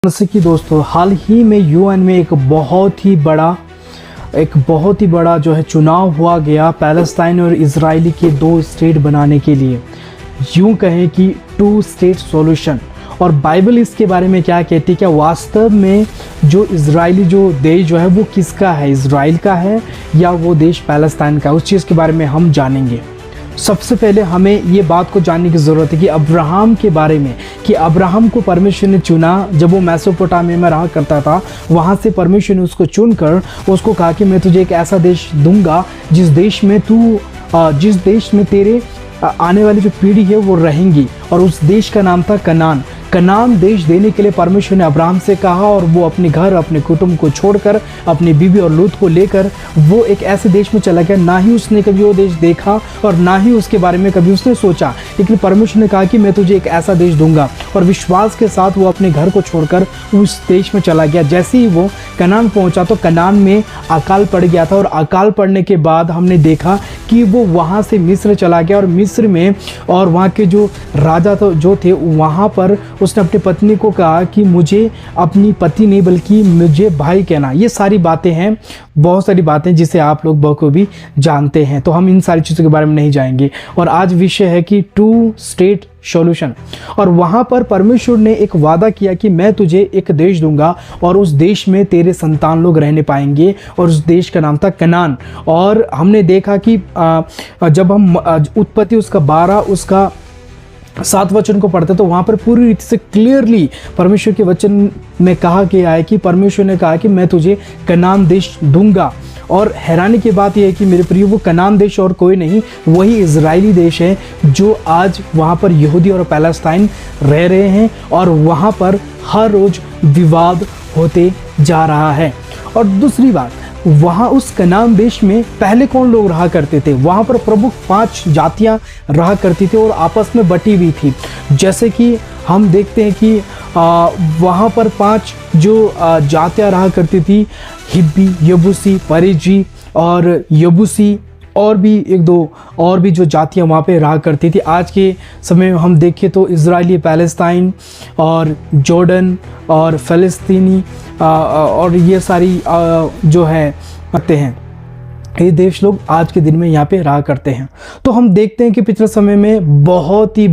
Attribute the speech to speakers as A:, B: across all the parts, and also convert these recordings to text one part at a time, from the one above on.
A: जैसे कि दोस्तों हाल ही में यूएन में एक बहुत ही बड़ा जो है चुनाव हुआ गया पैलेस्टाइन और इजराइली के दो स्टेट बनाने के लिए। यूं कहें कि टू स्टेट सॉल्यूशन। और बाइबल इसके बारे में क्या कहती है, क्या वास्तव में जो इजरायली जो देश जो है वो किसका है, इजराइल का है या वो देश पैलेस्टाइन का, उस चीज़ के बारे में हम जानेंगे। सबसे पहले हमें ये बात को जानने की ज़रूरत है कि अब्राहम के बारे में, कि अब्राहम को परमेश्वर ने चुना जब वो मेसोपोटामिया में रहा करता था। वहाँ से परमेश्वर ने उसको चुनकर उसको कहा कि मैं तुझे एक ऐसा देश दूंगा जिस देश में तेरे आने वाली जो पीढ़ी है वो रहेंगी, और उस देश का नाम था कनान देश देने के लिए परमेश्वर ने अब्राहम से कहा, और वो अपने घर अपने कुटुंब को छोड़कर अपनी बीवी और लूत को लेकर वो एक ऐसे देश में चला गया। ना ही उसने कभी वो देश देखा और ना ही उसके बारे में कभी उसने सोचा, लेकिन परमेश्वर ने कहा कि मैं तुझे एक ऐसा देश दूंगा, और विश्वास के साथ वो अपने घर को छोड़कर उस देश में चला गया। जैसे ही वो कनान पहुंचा तो कनान में अकाल पड़ गया था, और अकाल पड़ने के बाद हमने देखा कि वो वहाँ से मिस्र चला गया, और मिस्र में और वहाँ के जो राजा जो थे वहाँ पर उसने अपनी पत्नी को कहा कि मुझे अपनी पति नहीं बल्कि मुझे भाई कहना। ये सारी बातें हैं, बहुत सारी बातें जिसे आप लोग बखूबी जानते हैं, तो हम इन सारी चीज़ों के बारे में नहीं जाएंगे। और आज विषय है कि टू स्टेट सॉल्यूशन। और वहाँ पर परमेश्वर ने एक वादा किया कि मैं तुझे एक देश दूंगा और उस देश में तेरे संतान लोग रहने पाएंगे, और उस देश का नाम था कनान। और हमने देखा कि जब हम उत्पत्ति उसका 12 उसका 7 वचन को पढ़ते तो वहाँ पर पूरी रीति से क्लियरली परमेश्वर के वचन में कहा गया है कि परमेश्वर ने कहा कि मैं तुझे कनान देश दूंगा। और हैरानी की बात यह है कि मेरे प्रिय, वो कनान देश और कोई नहीं, वही इजरायली देश है जो आज वहाँ पर यहूदी और पैलेस्टाइन रह रहे हैं, और वहाँ पर हर रोज़ विवाद होते जा रहा है। और दूसरी बात, वहाँ उस कनान देश में पहले कौन लोग रहा करते थे? वहाँ पर प्रमुख 5 जातियाँ रहा करती थी और आपस में बटी हुई थी। जैसे कि हम देखते हैं कि वहाँ पर 5 जो जातियाँ रहा करती थी, हिब्बी, यबूसी, परिजी और यबूसी, और भी 1-2 और भी जो जातियाँ वहाँ पे रहा करती थी। आज के समय में हम देखें तो इजरायली, पैलेस्टाइन और जॉर्डन और फ़लस्तीनी और ये सारी जो है आते हैं, ये देश लोग आज के दिन में यहाँ पे रहा करते हैं। तो हम देखते हैं कि पिछले समय में बहुत ही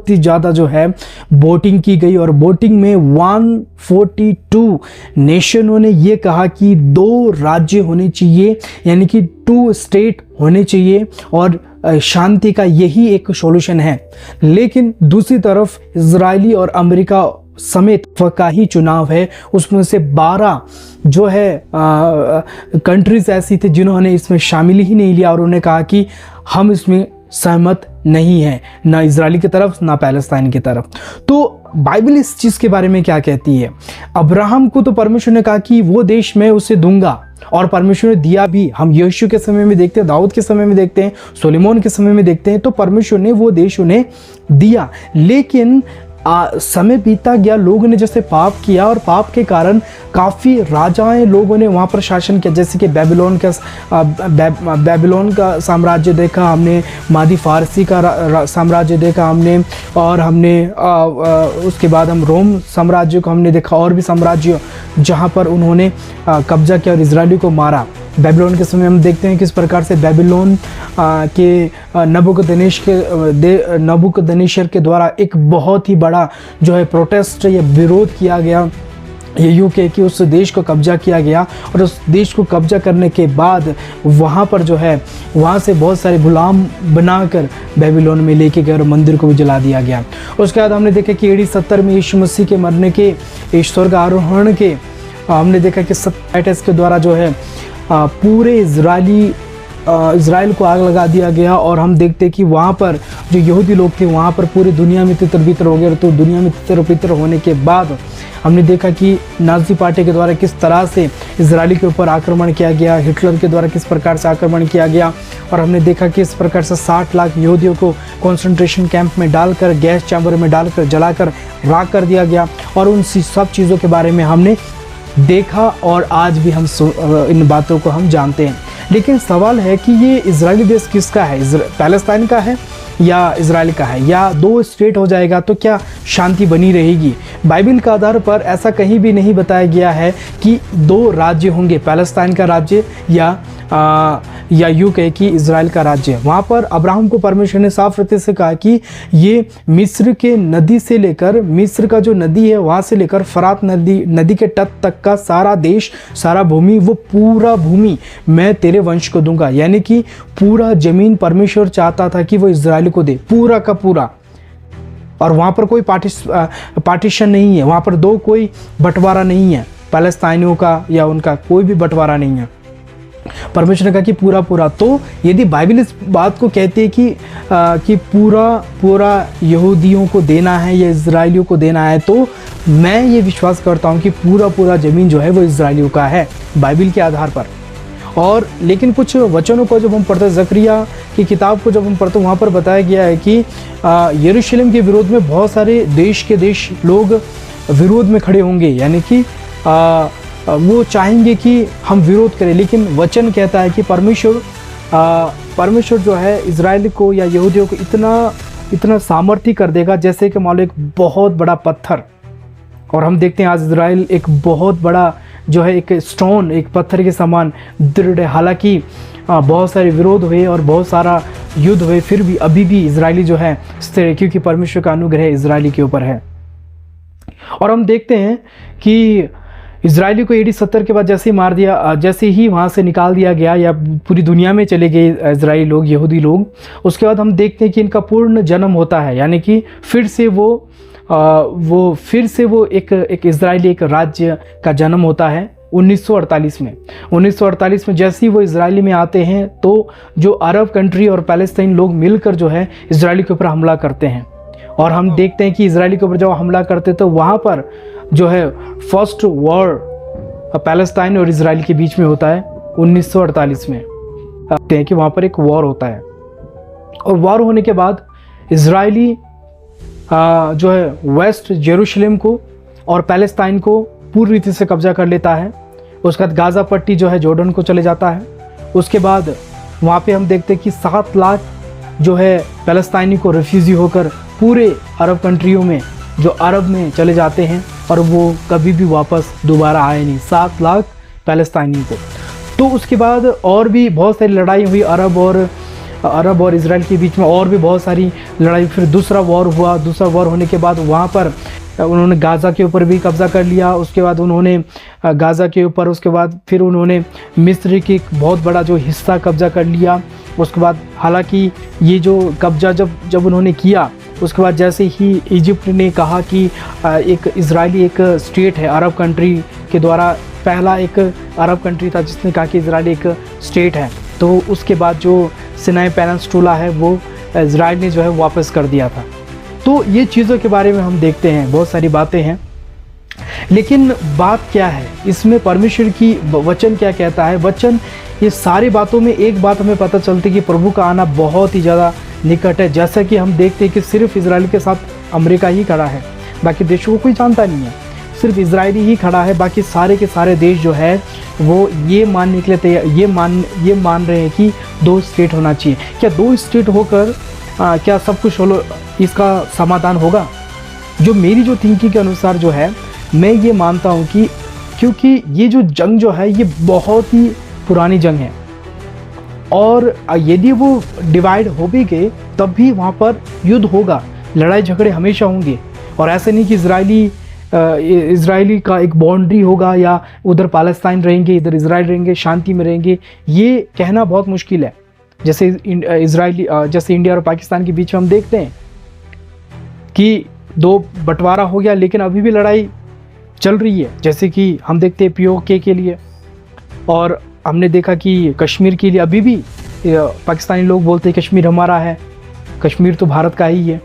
A: ज़्यादा जो है वोटिंग की गई, और वोटिंग में 142 नेशनों ने ये कहा कि 2 राज्य होने चाहिए, यानी कि 2 स्टेट होने चाहिए, और शांति का यही एक सॉल्यूशन है। लेकिन दूसरी तरफ इजरायली और अमेरिका समेत का ही चुनाव है, उसमें से 12 जो है कंट्रीज ऐसी थी जिन्होंने इसमें शामिल ही नहीं लिया, और उन्होंने कहा कि हम इसमें सहमत नहीं है, ना इजरायली की तरफ ना पैलेस्टाइन की तरफ। तो बाइबल इस चीज़ के बारे में क्या कहती है? अब्राहम को तो परमेश्वर ने कहा कि वो देश मैं उसे दूंगा, और परमेश्वर ने दिया भी। हम यीशु के समय में देखते हैं, दाऊद के समय में देखते हैं, सुलेमान के समय में देखते हैं, तो परमेश्वर ने वो देश उन्हें दिया। लेकिन समय बीता गया, लोगों ने जैसे पाप किया, और पाप के कारण काफ़ी राजाएं लोगों ने वहाँ पर शासन किया। जैसे कि बेबीलोन का साम्राज्य देखा हमने, मादी फारसी का साम्राज्य देखा हमने, और हमने उसके बाद हम रोम साम्राज्य को हमने देखा, और भी साम्राज्य जहाँ पर उन्होंने कब्जा किया और इजरायली को मारा। बेबीलोन के समय हम देखते हैं किस प्रकार से बेबीलोन के नबूकदनेस्सर के द्वारा एक बहुत ही बड़ा जो है प्रोटेस्ट या विरोध किया गया, ये यूँ कह कि उस देश को कब्जा किया गया, और उस देश को कब्जा करने के बाद वहाँ पर जो है वहाँ से बहुत सारे गुलाम बनाकर बेबीलोन में लेके गए, और मंदिर को भी जला दिया गया। उसके बाद हमने देखा कि AD 70 में यीशु मसीह के मरने के, ईश्वर का आरोहण के, हमने देखा कि टाइटस के द्वारा जो है पूरे इजराइल को आग लगा दिया गया। और हम देखते कि वहाँ पर जो यहूदी लोग थे वहाँ पर पूरी दुनिया में तितर-बितर हो गए। तो दुनिया में तितर-बितर होने के बाद हमने देखा कि नाज़ी पार्टी के द्वारा किस तरह से इजरायली के ऊपर आक्रमण किया गया, हिटलर के द्वारा किस प्रकार से आक्रमण किया गया, और हमने देखा कि इस प्रकार से 60 लाख यहूदियों को कंसंट्रेशन कैंप में डालकर, गैस चैम्बर में डालकर जलाकर राख कर दिया गया। और उन सब चीज़ों के बारे में हमने देखा, और आज भी हम इन बातों को हम जानते हैं। लेकिन सवाल है कि ये इजरायली देश किसका है? पैलेस्टाइन का है या इजराइल का है, या 2 स्टेट हो जाएगा तो क्या शांति बनी रहेगी? बाइबल के आधार पर ऐसा कहीं भी नहीं बताया गया है कि 2 राज्य होंगे, पैलेस्टाइन का राज्य या यूं कहे कि इजराइल का राज्य। वहाँ पर अब्राहम को परमेश्वर ने साफ रीति से कहा कि ये मिस्र के नदी से लेकर, मिस्र का जो नदी है वहाँ से लेकर फरात नदी के तट तक का सारा देश, सारा भूमि, वो पूरा भूमि मैं तेरे वंश को दूंगा। यानी कि पूरा जमीन परमेश्वर चाहता था कि वो इजराइल को दे, पूरा का पूरा। और वहाँ पर कोई पार्टीशन नहीं है, वहाँ पर 2 कोई बंटवारा नहीं है, पैलेस्टाइनियों का या उनका कोई भी बंटवारा नहीं है। परमेश्वर ने कहा कि पूरा पूरा। तो यदि बाइबल इस बात को कहती है कि पूरा यहूदियों को देना है या इजराइलियों को देना है, तो मैं ये विश्वास करता हूँ कि पूरा ज़मीन जो है वो इजराइलियों का है बाइबल के आधार पर। और लेकिन कुछ वचनों को जब हम पढ़ते हैं, ज़करिया की किताब को जब हम पढ़ते हैं, वहाँ पर बताया गया है कि यरूशलेम के विरोध में बहुत सारे देश लोग विरोध में खड़े होंगे। यानी कि वो चाहेंगे कि हम विरोध करें, लेकिन वचन कहता है कि परमेश्वर जो है इजराइल को या यहूदियों को इतना सामर्थ्य कर देगा जैसे कि मान लो एक बहुत बड़ा पत्थर। और हम देखते हैं आज इजराइल एक बहुत बड़ा जो है एक स्टोन, एक पत्थर के समान दृढ़ है। हालांकि बहुत सारे विरोध हुए और बहुत सारा युद्ध हुए, फिर भी अभी भी इजरायली जो है स्थिर है, क्योंकि परमेश्वर का अनुग्रह इजरायली के ऊपर है। और हम देखते हैं कि इजरायली को AD 70 के बाद जैसे ही मार दिया, जैसे ही वहाँ से निकाल दिया गया या पूरी दुनिया में चले गए इजरायली लोग, यहूदी लोग, उसके बाद हम देखते हैं कि इनका पूर्ण जन्म होता है। यानी कि फिर से वो एक इजरायली एक राज्य का जन्म होता है 1948 में। 1948 में जैसे ही वो इजरायली में आते हैं तो जो अरब कंट्री और पैलेस्टाइन लोग मिलकर जो है इजरायली के ऊपर हमला करते हैं। और हम देखते हैं कि इजरायली के ऊपर जब हमला करते तो वहाँ पर जो है फर्स्ट वॉर पैलेस्टाइन और इजराइल के बीच में होता है 1948 में। देखते हैं कि वहाँ पर एक वॉर होता है, और वॉर होने के बाद इजरायली जो है वेस्ट यरूशलेम को और पैलेस्टाइन को पूरी रीति से कब्जा कर लेता है। उसके बाद गाज़ा पट्टी जो है जॉर्डन को चले जाता है। उसके बाद वहाँ पे हम देखते हैं कि 7 लाख जो है पैलेस्टाइनी को रेफ्यूजी होकर पूरे अरब कंट्रियों में जो अरब में चले जाते हैं, और वो कभी भी वापस दोबारा आए नहीं, 7 लाख पैलेस्टाइनी को। तो उसके बाद और भी बहुत सारी लड़ाई हुई अरब और इजराइल के बीच में, और भी बहुत सारी लड़ाई। फिर दूसरा वॉर हुआ। दूसरा वॉर होने के बाद वहाँ पर उन्होंने गाज़ा के ऊपर भी कब्ज़ा कर लिया। उसके बाद उन्होंने गाज़ा के ऊपर, उसके बाद फिर उन्होंने मिस्र की बहुत बड़ा जो हिस्सा कब्ज़ा कर लिया। उसके बाद हालांकि ये जो कब्ज़ा जब उन्होंने किया, उसके बाद जैसे ही इजिप्ट ने कहा कि एक इजरायली एक स्टेट है अरब कंट्री के द्वारा, पहला एक अरब कंट्री था जिसने कहा कि इजराइल एक स्टेट है, तो उसके बाद जो सिनाई पेनिनसुला है वो इजराइल ने जो है वापस कर दिया था। तो ये चीज़ों के बारे में हम देखते हैं, बहुत सारी बातें हैं। लेकिन बात क्या है इसमें, परमेश्वर की वचन क्या कहता है? वचन ये सारी बातों में एक बात हमें पता चलती है कि प्रभु का आना बहुत ही ज़्यादा निकट है। जैसा कि हम देखते हैं कि सिर्फ इजराइल के साथ अमेरिका ही खड़ा है, बाकी देशों को कोई जानता नहीं है, सिर्फ इजराइल ही खड़ा है। बाकी सारे के सारे देश जो है वो ये मानने के लिए तैयार, ये मान रहे हैं कि 2 स्टेट होना चाहिए। क्या 2 स्टेट होकर क्या सब कुछ इसका समाधान होगा? जो मेरी जो थिंकिंग के अनुसार जो है, मैं ये मानता हूँ कि क्योंकि ये जो जंग जो है ये बहुत ही पुरानी जंग है, और यदि वो डिवाइड हो भी गए तब भी वहाँ पर युद्ध होगा, लड़ाई झगड़े हमेशा होंगे। और ऐसे नहीं कि इजरायली का एक बाउंड्री होगा या उधर पैलेस्टाइन रहेंगे, इधर इजराइल रहेंगे, शांति में रहेंगे, ये कहना बहुत मुश्किल है। जैसे जैसे इंडिया और पाकिस्तान के बीच में हम देखते हैं कि 2 बंटवारा हो गया, लेकिन अभी भी लड़ाई चल रही है। जैसे कि हम देखते हैं POK के लिए, और हमने देखा कि कश्मीर के लिए अभी भी पाकिस्तानी लोग बोलते हैं कश्मीर हमारा है, कश्मीर तो भारत का ही है।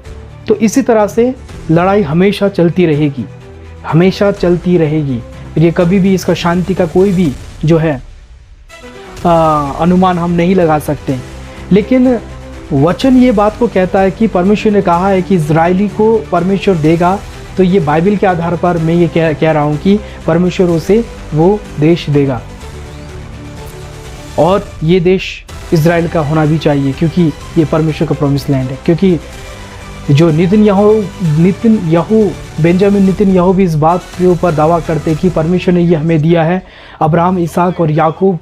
A: तो इसी तरह से लड़ाई हमेशा चलती रहेगी, हमेशा चलती रहेगी। ये कभी भी इसका शांति का कोई भी जो है अनुमान हम नहीं लगा सकते। लेकिन वचन ये बात को कहता है कि परमेश्वर ने कहा है कि इजरायली को परमेश्वर देगा, तो ये बाइबल के आधार पर मैं ये कह रहा हूँ कि परमेश्वर उसे वो देश देगा, और ये देश इज़राइल का होना भी चाहिए, क्योंकि ये परमेश्वर का प्रॉमिस लैंड है। क्योंकि जो बेंजामिन नेतन्याहू भी इस बात के ऊपर दावा करते कि परमेश्वर ने ये हमें दिया है, अब्राहम, इसहाक और याकूब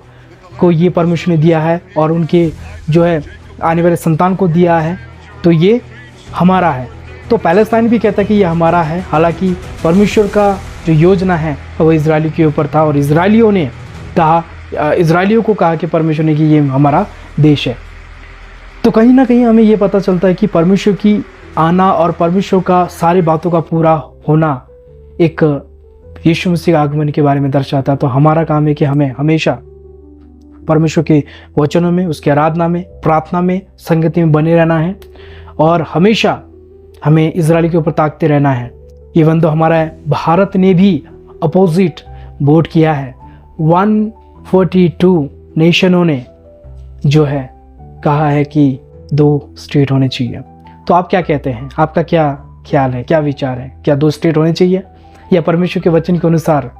A: को ये परमेश्वर ने दिया है और उनके जो है आने वाले संतान को दिया है, तो ये हमारा है। तो पैलेस्टाइन भी कहता है कि ये हमारा है, हालांकि परमेश्वर का जो योजना है वो इजरायली के ऊपर था और इजरायलियों को कहा कि परमेश्वर ने कि ये हमारा देश है। तो कहीं ना कहीं हमें ये पता चलता है कि परमेश्वर की आना और परमेश्वर का सारी बातों का पूरा होना एक यीशु मसीह के आगमन के बारे में दर्शाता है। तो हमारा काम है कि हमें हमेशा परमेश्वर के वचनों में, उसकी आराधना में, प्रार्थना में, संगति में बने रहना है और हमेशा हमें इजराइल के ऊपर ताकते रहना है। इवन तो हमारा भारत ने भी अपोजिट वोट किया है, 142 नेशनों ने जो है कहा है कि 2 स्टेट होने चाहिए। तो आप क्या कहते हैं? आपका क्या ख्याल है, क्या विचार है? क्या 2 स्टेट होने चाहिए या परमेश्वर के वचन के अनुसार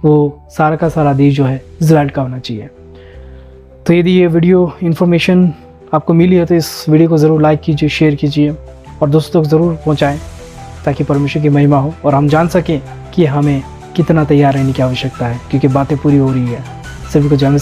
A: वो सारा का सारा देश जो है इजराइल का होना चाहिए? तो यदि ये वीडियो इन्फॉर्मेशन आपको मिली है तो इस वीडियो को ज़रूर लाइक कीजिए, शेयर कीजिए और दोस्तों को ज़रूर पहुंचाएं ताकि परमेश्वर की महिमा हो और हम जान सकें कि हमें कितना तैयार रहने की आवश्यकता है, क्योंकि बातें पूरी हो रही है। सभी को जय मसीह।